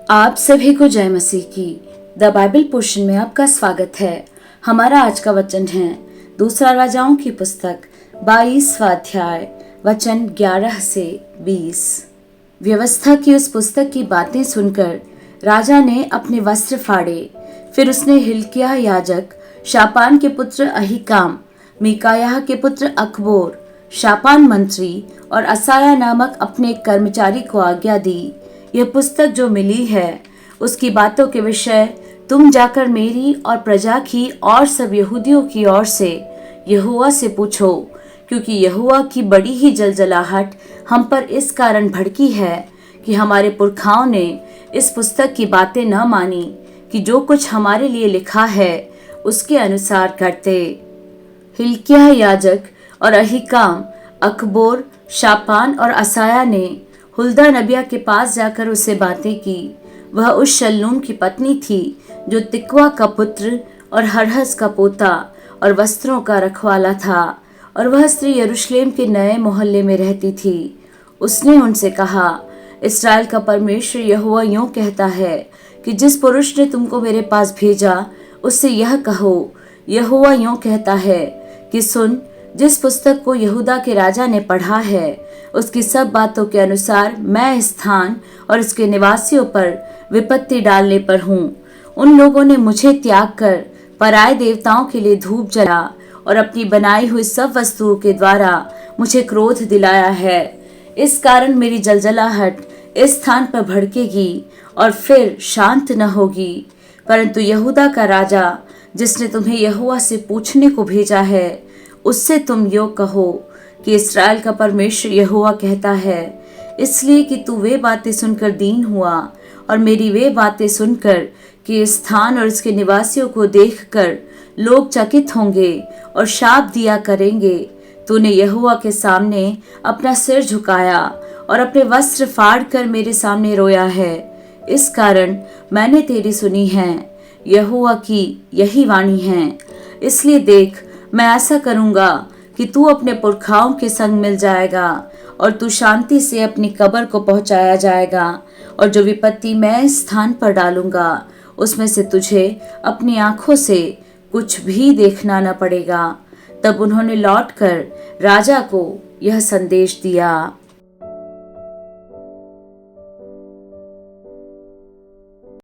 आप सभी को जय मसीह की। द बाइबल पोर्शन में आपका स्वागत है। हमारा आज का वचन है दूसरा राजाओं की पुस्तक 22वां अध्याय वचन 11 से 20। व्यवस्था की उस पुस्तक की बातें सुनकर राजा ने अपने वस्त्र फाड़े। फिर उसने हिल्किय्याह याजक, शापान के पुत्र अहीकाम, मीकायाह के पुत्र अकबोर, शापान मंत्री और असाया नामक अपने एक कर्मचारी को आज्ञा दी, यह पुस्तक जो मिली है उसकी बातों के विषय तुम जाकर मेरी और प्रजा की और सब यहूदियों की ओर से यहोवा से पूछो, क्योंकि यहोवा की बड़ी ही जलजलाहट हम पर इस कारण भड़की है कि हमारे पुरखाओं ने इस पुस्तक की बातें न मानी कि जो कुछ हमारे लिए लिखा है उसके अनुसार करते। हिल्किय्याह याजक और अहीकाम, अकबोर, शापान और असाया ने हुल्दा नबिया के पास जाकर उससे बातें की। वह उस शल्लूम की पत्नी थी जो तिकवा का पुत्र और हरहस का पोता और वस्त्रों का रखवाला था, और वह स्त्री यरूशलेम के नए मोहल्ले में रहती थी। उसने उनसे कहा, इस्राएल का परमेश्वर यहोवा यूं कहता है कि जिस पुरुष ने तुमको मेरे पास भेजा उससे यह कहो, यहोवा यूं कहता है कि सुन, जिस पुस्तक को यहूदा के राजा ने पढ़ा है उसकी सब बातों के अनुसार मैं इस स्थान और इसके निवासियों पर विपत्ति डालने पर हूँ। उन लोगों ने मुझे त्याग कर पराये देवताओं के लिए धूप जला और अपनी बनाई हुई सब वस्तुओं के द्वारा मुझे क्रोध दिलाया है। इस कारण मेरी जलजलाहट इस स्थान पर भड़केगी और फिर शांत न होगी। परंतु यहूदा का राजा जिसने तुम्हें यहोवा से पूछने को भेजा है उससे तुम यो कहो कि इस्राएल का परमेश्वर यहोवा कहता है, इसलिए कि तू वे बातें सुनकर दीन हुआ और मेरी वे बातें सुनकर कि इस स्थान और इसके निवासियों को देखकर लोग चकित होंगे और शाप दिया करेंगे, तूने यहोवा के सामने अपना सिर झुकाया और अपने वस्त्र फाड़ कर मेरे सामने रोया है। इस कारण मैंने तेरी सुनी है, यहोवा की यही वाणी है। इसलिए देख, मैं ऐसा करूंगा कि तू अपने पुरखाओं के संग मिल जाएगा और तू शांति से अपनी कब्र को पहुंचाया जाएगा, और जो विपत्ति मैं इस स्थान पर डालूंगा उसमें से तुझे अपनी आंखों से कुछ भी देखना न पड़ेगा। तब उन्होंने लौटकर राजा को यह संदेश दिया।